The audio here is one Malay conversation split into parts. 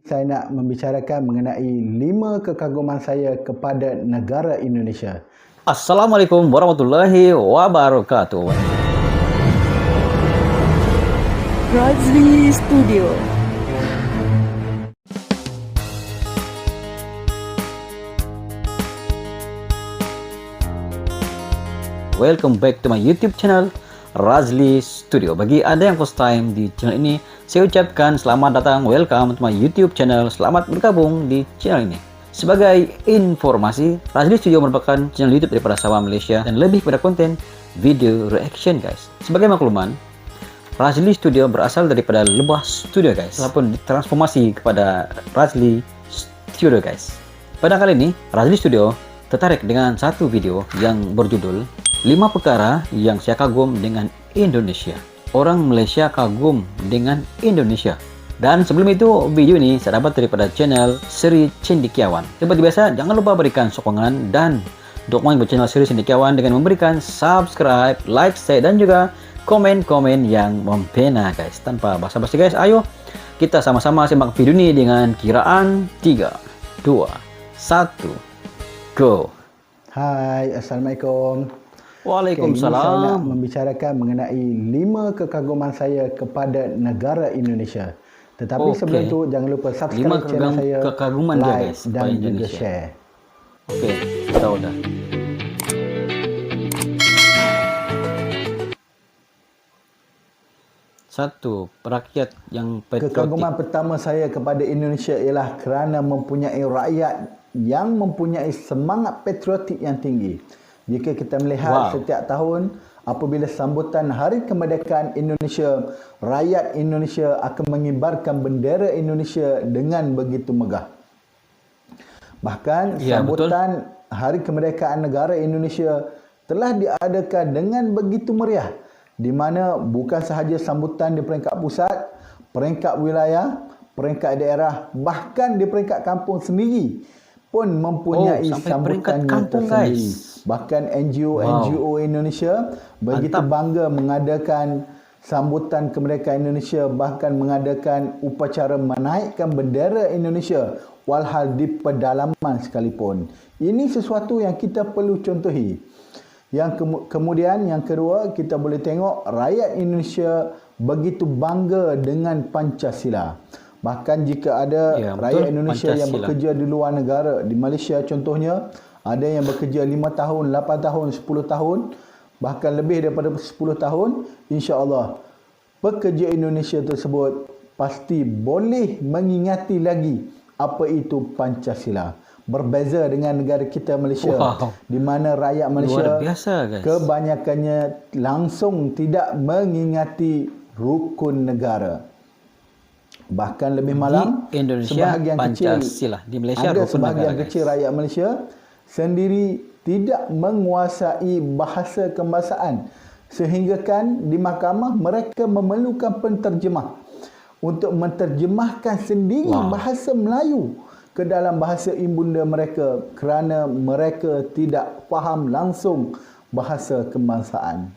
Saya nak membicarakan mengenai 5 kekaguman saya kepada negara Indonesia. Assalamualaikum warahmatullahi wabarakatuh. Razli Studio. Welcome back to my YouTube channel Razli Studio. Bagi Anda yang first time di channel ini, saya ucapkan selamat datang, welcome to my YouTube channel. Selamat bergabung di channel ini. Sebagai informasi, Razli Studio merupakan channel YouTube daripada Sabah, Malaysia dan lebih pada konten video reaction, guys. Sebagai makluman, Razli Studio berasal daripada Lebah Studio, guys, ataupun ditransformasi kepada Razli Studio, guys. Pada kali ini, Razli Studio tertarik dengan satu video yang berjudul 5 perkara yang saya kagum dengan Indonesia. Orang Malaysia kagum dengan Indonesia. Dan sebelum itu, video ini saya dapat daripada channel Seri Cendekiawan. Seperti biasa, jangan lupa berikan sokongan dan dukungan ke channel Seri Cendekiawan dengan memberikan subscribe, like, share, dan juga komen-komen yang mempena, guys. Tanpa basa-basi, guys, ayo kita sama-sama simak video ini dengan kiraan 3, 2, 1, go. Hai, Assalamualaikum. Waalaikumsalam. Saya nak membicarakan mengenai 5 kekaguman saya kepada negara Indonesia. Tetapi sebelum itu, jangan lupa subscribe channel saya, kekaguman like dia, guys, dan juga share. Oke, kita udah. Satu, rakyat yang patriotik. Kekaguman pertama saya kepada Indonesia ialah kerana mempunyai rakyat yang mempunyai semangat patriotik yang tinggi. Jika kita melihat setiap tahun apabila sambutan Hari Kemerdekaan Indonesia, rakyat Indonesia akan mengibarkan bendera Indonesia dengan begitu megah. Bahkan sambutan Hari Kemerdekaan Negara Indonesia telah diadakan dengan begitu meriah, di mana bukan sahaja sambutan di peringkat pusat, peringkat wilayah, peringkat daerah, bahkan di peringkat kampung sendiri pun mempunyai sambutannya tersendiri. Bahkan NGO Indonesia begitu bangga mengadakan sambutan kemerdekaan Indonesia, bahkan mengadakan upacara menaikkan bendera Indonesia walhal di pedalaman sekalipun. Ini sesuatu yang kita perlu contohi. Kemudian yang kedua, kita boleh tengok rakyat Indonesia begitu bangga dengan Pancasila. Bahkan jika ada rakyat Indonesia yang bekerja di luar negara, di Malaysia contohnya, ada yang bekerja 5 tahun, 8 tahun, 10 tahun, bahkan lebih daripada 10 tahun, insya-Allah pekerja Indonesia tersebut pasti boleh mengingati lagi apa itu Pancasila. Berbeza dengan negara kita Malaysia, di mana rakyat Malaysia kebanyakannya langsung tidak mengingati rukun negara. Bahkan lebih malang, sebahagian Pancasila kecil di Malaysia, ada sebahagian kecil rakyat Malaysia sendiri tidak menguasai bahasa kebangsaan, sehingga kan di mahkamah mereka memerlukan penterjemah untuk menterjemahkan sendiri bahasa Melayu ke dalam bahasa ibunda mereka kerana mereka tidak faham langsung bahasa kebangsaan.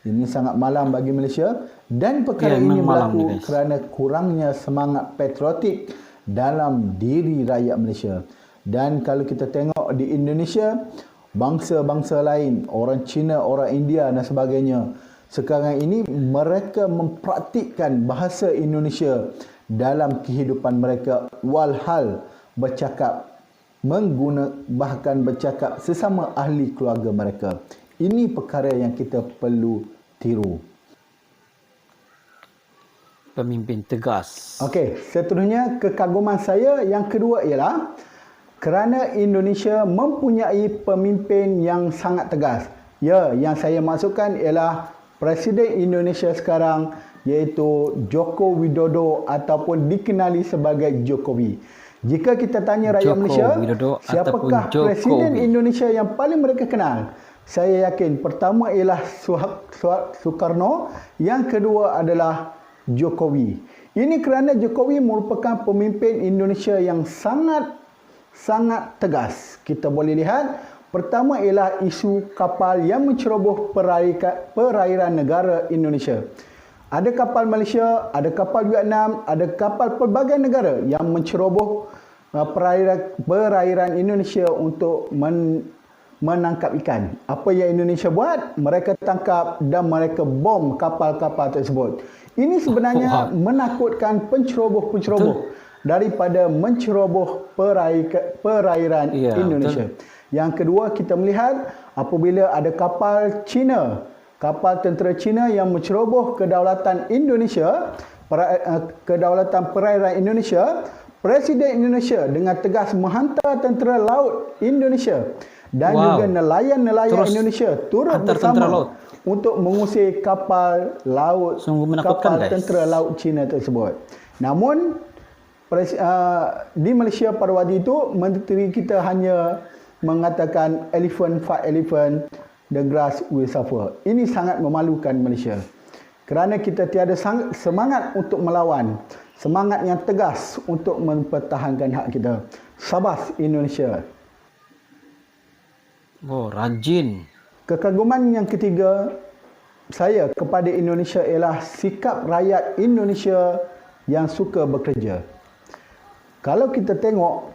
Ini sangat malang bagi Malaysia, dan perkara ini berlaku kerana kurangnya semangat patriotik dalam diri rakyat Malaysia. Dan kalau kita tengok di Indonesia, bangsa-bangsa lain, orang Cina, orang India dan sebagainya, sekarang ini mereka mempraktikkan bahasa Indonesia dalam kehidupan mereka walhal bercakap, bahkan bercakap sesama ahli keluarga mereka. Ini perkara yang kita perlu tiru. Pemimpin tegas. Okey, seterusnya kekaguman saya yang kedua ialah kerana Indonesia mempunyai pemimpin yang sangat tegas. Ya, yang saya maksudkan ialah Presiden Indonesia sekarang, iaitu Joko Widodo ataupun dikenali sebagai Jokowi. Jika kita tanya rakyat Malaysia, siapakah Presiden Indonesia yang paling mereka kenal? Saya yakin pertama ialah Soekarno, yang kedua adalah Jokowi. Ini kerana Jokowi merupakan pemimpin Indonesia yang sangat tegas. Kita boleh lihat, pertama ialah isu kapal yang menceroboh perairan negara Indonesia. Ada kapal Malaysia, ada kapal Vietnam, ada kapal pelbagai negara yang menceroboh perairan Indonesia untuk menangkap ikan. Apa yang Indonesia buat? Mereka tangkap dan mereka bom kapal-kapal tersebut. Ini sebenarnya menakutkan penceroboh-penceroboh daripada menceroboh perairan Indonesia. Yang kedua, kita melihat apabila ada kapal Cina, kapal tentera Cina yang menceroboh kedaulatan Indonesia, kedaulatan perairan Indonesia, Presiden Indonesia dengan tegas menghantar tentera laut Indonesia dan juga nelayan-nelayan Indonesia turut bersama untuk mengusir kapal laut, kapal tentera laut Cina tersebut. Namun di Malaysia pada waktu itu, menteri kita hanya mengatakan elephant fight elephant, the grass will suffer. Ini sangat memalukan Malaysia. Kerana kita tiada semangat untuk melawan, semangat yang tegas untuk mempertahankan hak kita. Sabas Indonesia. Oh, rajin. Kekaguman yang ketiga saya kepada Indonesia ialah sikap rakyat Indonesia yang suka bekerja. Kalau kita tengok,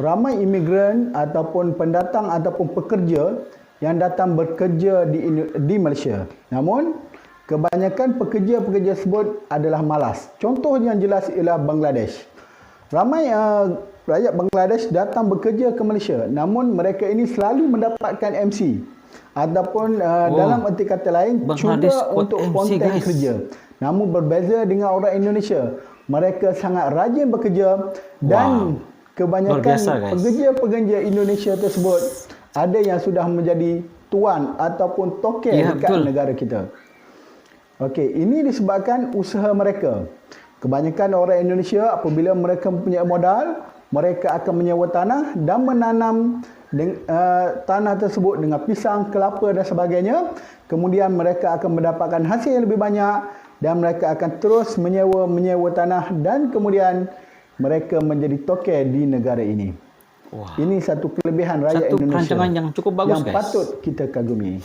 ramai imigran ataupun pendatang ataupun pekerja yang datang bekerja di Malaysia. Namun, kebanyakan pekerja-pekerja tersebut adalah malas. Contoh yang jelas ialah Bangladesh. Ramai rakyat Bangladesh datang bekerja ke Malaysia, namun mereka ini selalu mendapatkan MC ataupun dalam erti kata lain cuba untuk konten kerja. Namun berbeza dengan orang Indonesia, mereka sangat rajin bekerja dan kebanyakan pekerja-pekerja Indonesia tersebut ada yang sudah menjadi tuan ataupun toke dekat negara kita. Okey, ini disebabkan usaha mereka. Kebanyakan orang Indonesia apabila mereka mempunyai modal, mereka akan menyewa tanah dan menanam tanah tersebut dengan pisang, kelapa dan sebagainya. Kemudian mereka akan mendapatkan hasil yang lebih banyak dan mereka akan terus menyewa tanah dan kemudian mereka menjadi toke di negara ini. Ini satu kelebihan rakyat Indonesia. Satu perancangan yang cukup bagus, yang patut kita kagumi.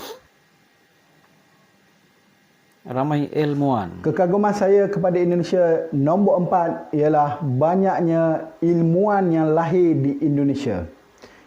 Ramai ilmuwan. Kekaguman saya kepada Indonesia nombor 4 ialah banyaknya ilmuwan yang lahir di Indonesia.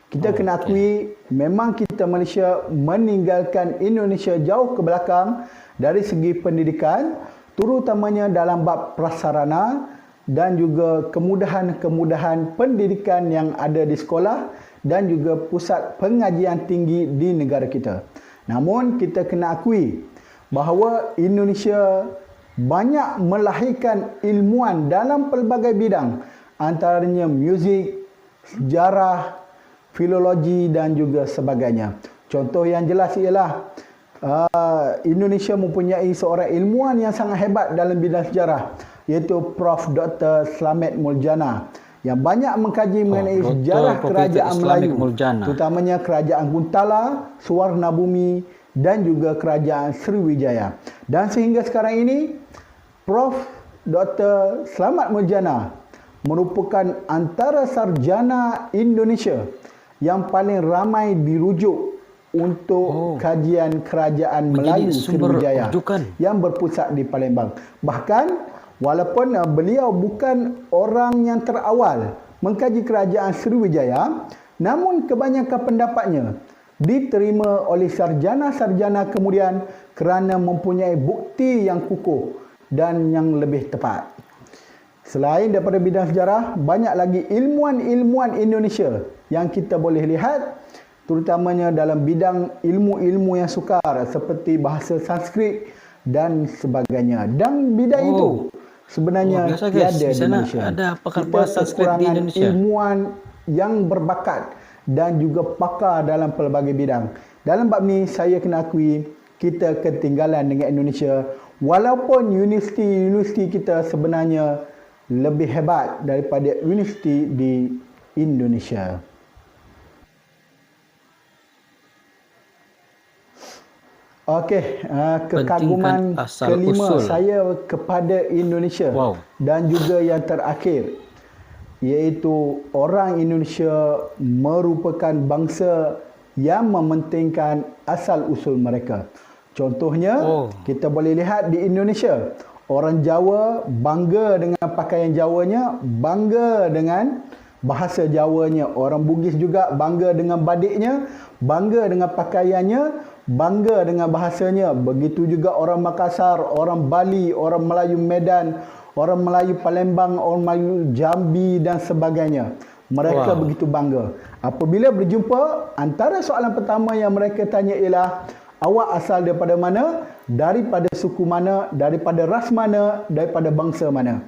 Kita kena akui memang kita Malaysia meninggalkan Indonesia jauh ke belakang dari segi pendidikan, terutamanya dalam bab prasarana dan juga kemudahan-kemudahan pendidikan yang ada di sekolah dan juga pusat pengajian tinggi di negara kita. Namun kita kena akui bahawa Indonesia banyak melahirkan ilmuwan dalam pelbagai bidang, antaranya muzik, sejarah, filologi dan juga sebagainya. Contoh yang jelas ialah Indonesia mempunyai seorang ilmuwan yang sangat hebat dalam bidang sejarah, iaitu Prof. Dr. Slamet Muljana, yang banyak mengkaji mengenai sejarah kerajaan Melayu, terutamanya kerajaan Kuntala, Suwarnabumi dan juga kerajaan Sriwijaya. Dan sehingga sekarang ini, Prof. Dr. Slamet Muljana merupakan antara sarjana Indonesia yang paling ramai dirujuk untuk kajian kerajaan Melayu Sriwijaya yang berpusat di Palembang. Bahkan walaupun beliau bukan orang yang terawal mengkaji kerajaan Sriwijaya, namun kebanyakan pendapatnya diterima oleh sarjana-sarjana kemudian kerana mempunyai bukti yang kukuh dan yang lebih tepat. Selain daripada bidang sejarah, banyak lagi ilmuwan-ilmuwan Indonesia yang kita boleh lihat, terutamanya dalam bidang ilmu-ilmu yang sukar seperti bahasa Sanskrit dan sebagainya. Dan bidang itu sebenarnya tiada di Malaysia. Ada pakar kita bahasa Sanskrit di Indonesia. Ilmuwan yang berbakat dan juga pakar dalam pelbagai bidang. Dalam bab ni saya kena akui kita ketinggalan dengan Indonesia, walaupun universiti kita sebenarnya lebih hebat daripada universiti di Indonesia. Okey, kekaguman kelima saya kepada Indonesia dan juga yang terakhir, iaitu orang Indonesia merupakan bangsa yang mementingkan asal usul mereka. Contohnya, kita boleh lihat di Indonesia, Orang Jawa bangga dengan pakaian Jawanya, bangga dengan bahasa Jawanya. Orang Bugis juga bangga dengan badiknya, bangga dengan pakaiannya, bangga dengan bahasanya. Begitu juga orang Makassar, orang Bali, orang Melayu Medan, orang Melayu Palembang, orang Melayu Jambi dan sebagainya. Mereka begitu bangga. Apabila berjumpa, antara soalan pertama yang mereka tanya ialah, awak asal daripada mana? Daripada suku mana? Daripada ras mana? Daripada bangsa mana?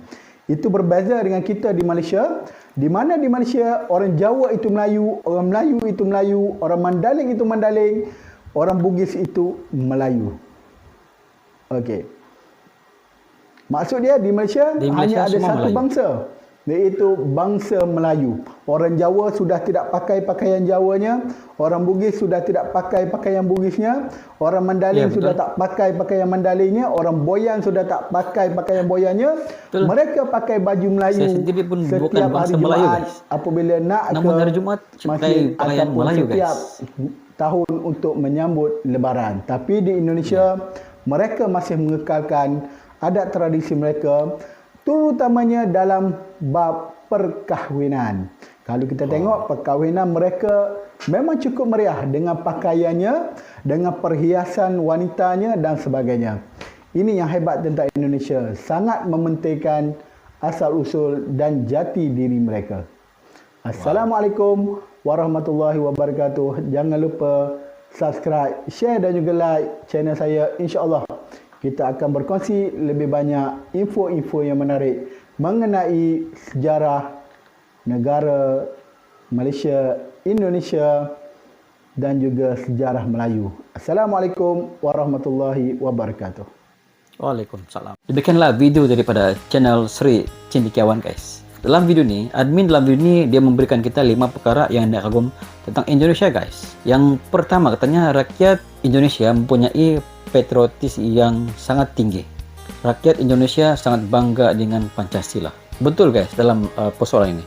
Itu berbeza dengan kita di Malaysia. Di mana di Malaysia orang Jawa itu Melayu, orang Melayu itu Melayu, orang Mandaling itu Mandaling, orang Bugis itu Melayu. Okey. Maksud dia di Malaysia hanya ada satu Melayu. Bangsa, iaitu bangsa Melayu. Orang Jawa sudah tidak pakai pakaian Jawanya, orang Bugis sudah tidak pakai pakaian Bugisnya, orang Mandaling sudah tak pakai pakaian Mandalingnya, orang Boyan sudah tak pakai pakaian Boyannya. Betul. Mereka pakai baju Melayu. Saya sendiri pun bukan setiap hari bangsa Jumaat, Melayu, guys. Apabila nak Namun ke hari Jumaat pakai pakaian Melayu, setiap guys. tahun untuk menyambut Lebaran. Tapi di Indonesia mereka masih mengekalkan adat tradisi mereka, terutamanya dalam bab perkahwinan. Kalau kita tengok perkahwinan mereka memang cukup meriah dengan pakaiannya, dengan perhiasan wanitanya dan sebagainya. Ini yang hebat tentang Indonesia, sangat mementingkan asal-usul dan jati diri mereka. Assalamualaikum warahmatullahi wabarakatuh. Jangan lupa subscribe, share dan juga like channel saya. InsyaAllah kita akan berkongsi lebih banyak info-info yang menarik mengenai sejarah negara Malaysia, Indonesia dan juga sejarah Melayu. Assalamualaikum warahmatullahi wabarakatuh. Waalaikumsalam. Demikianlah video daripada channel Sri Cendekiawan, guys. Dalam video ini, admin dalam video ini dia memberikan kita 5 perkara yang dia kagum tentang Indonesia, guys. Yang pertama katanya rakyat Indonesia mempunyai patriotis yang sangat tinggi. Rakyat Indonesia sangat bangga dengan Pancasila. Betul, guys, dalam persoalan ini.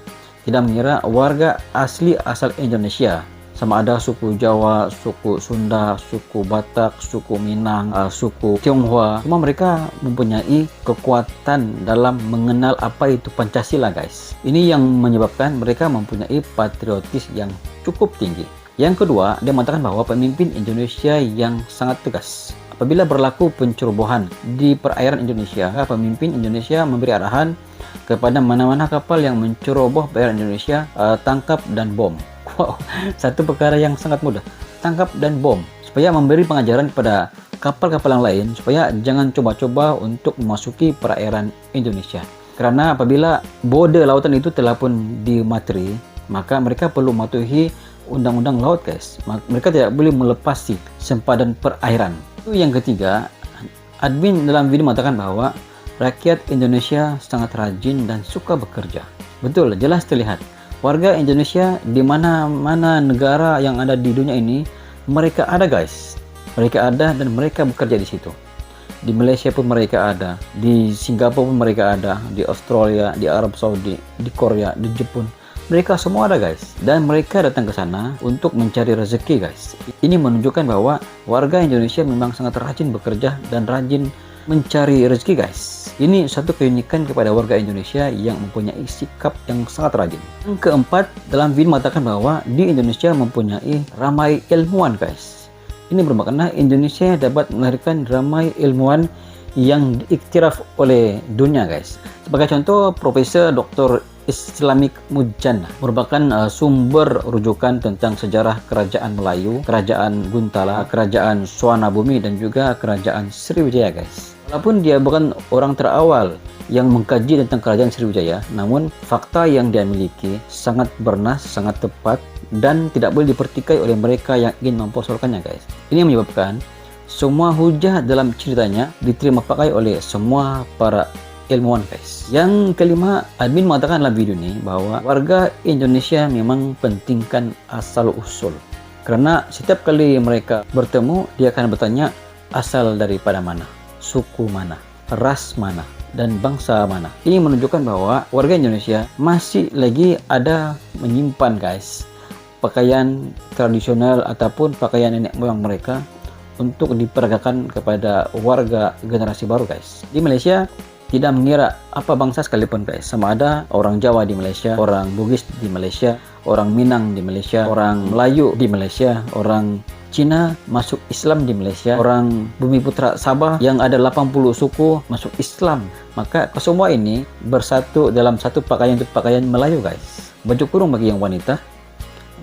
Tidak mengira warga asli asal Indonesia, sama ada suku Jawa, suku Sunda, suku Batak, suku Minang, suku Tionghoa, semua mereka mempunyai kekuatan dalam mengenal apa itu Pancasila, guys. Ini yang menyebabkan mereka mempunyai patriotis yang cukup tinggi. Yang kedua, dia mengatakan bahwa pemimpin Indonesia yang sangat tegas. Apabila berlaku pencerobohan di perairan Indonesia, pemimpin Indonesia memberi arahan kepada mana-mana kapal yang menceroboh perairan Indonesia, tangkap dan bom. Wow, satu perkara yang sangat mudah, tangkap dan bom, supaya memberi pengajaran kepada kapal-kapal yang lain supaya jangan coba-coba untuk memasuki perairan Indonesia. Karena apabila border lautan itu telah pun dimateri, maka mereka perlu mematuhi undang-undang laut, guys. Mereka tidak boleh melepasi sempadan perairan. Itu yang ketiga, admin dalam video mengatakan bahwa rakyat Indonesia sangat rajin dan suka bekerja. Betul, jelas terlihat. Warga Indonesia di mana-mana negara yang ada di dunia ini, mereka ada, guys. Mereka ada dan mereka bekerja di situ. Di Malaysia pun mereka ada, di Singapura pun mereka ada, di Australia, di Arab Saudi, di Korea, di Jepun. Mereka semua ada, guys. Dan mereka datang ke sana untuk mencari rezeki, guys. Ini menunjukkan bahwa warga Indonesia memang sangat rajin bekerja dan rajin mencari rezeki, guys. Ini satu keunikan kepada warga Indonesia yang mempunyai sikap yang sangat rajin. Yang keempat, dalam video mengatakan bahwa di Indonesia mempunyai ramai ilmuwan, guys. Ini bermakna Indonesia dapat melahirkan ramai ilmuwan yang diiktiraf oleh dunia, guys. Sebagai contoh, Profesor Dr. Islamik Mujana merupakan sumber rujukan tentang sejarah kerajaan Melayu, kerajaan Guntala, kerajaan Swanabumi dan juga kerajaan Sriwijaya, guys. Walaupun dia bukan orang terawal yang mengkaji tentang kerajaan Sriwijaya, namun fakta yang dia miliki sangat bernas, sangat tepat dan tidak boleh dipertikai oleh mereka yang ingin mempersoalkannya, guys. Ini menyebabkan semua hujah dalam ceritanya diterima pakai oleh semua para ilmuwan, guys. Yang kelima, admin mengatakan dalam video ini bahwa warga Indonesia memang pentingkan asal usul. Karena setiap kali mereka bertemu, dia akan bertanya asal daripada mana, suku mana, ras mana, dan bangsa mana. Ini menunjukkan bahwa warga Indonesia masih lagi ada menyimpan, guys, pakaian tradisional ataupun pakaian nenek moyang mereka untuk diperagakan kepada warga generasi baru guys. Di Malaysia tidak mengira apa bangsa sekalipun guys, sama ada orang Jawa di Malaysia, orang Bugis di Malaysia, orang Minang di Malaysia, orang Melayu di Malaysia, orang Cina masuk Islam di Malaysia, orang Bumiputra Sabah yang ada 80 suku masuk Islam. Maka kesemua ini bersatu dalam satu pakaian, itu pakaian Melayu guys. Baju kurung bagi yang wanita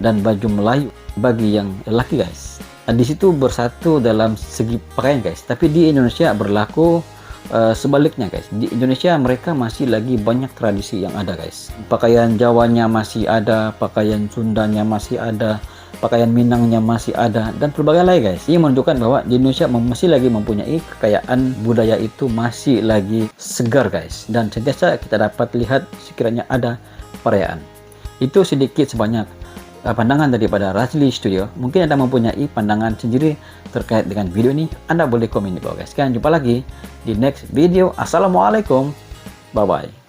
dan baju Melayu bagi yang lelaki guys. Nah, di situ bersatu dalam segi pakaian guys. Tapi di Indonesia berlaku sebaliknya guys. Di Indonesia mereka masih lagi banyak tradisi yang ada guys. Pakaian Jawanya masih ada, pakaian Sundanya masih ada, pakaian Minangnya masih ada, dan pelbagai lain guys. Ini menunjukkan bahwa di Indonesia masih lagi mempunyai kekayaan budaya itu masih lagi segar guys, dan sentiasa kita dapat lihat sekiranya ada perayaan. Itu sedikit sebanyak pandangan daripada Razli Studio. Mungkin Anda mempunyai pandangan sendiri terkait dengan video ini, Anda boleh komen di bawah guys. Sekian, jumpa lagi di next video. Assalamualaikum, bye bye.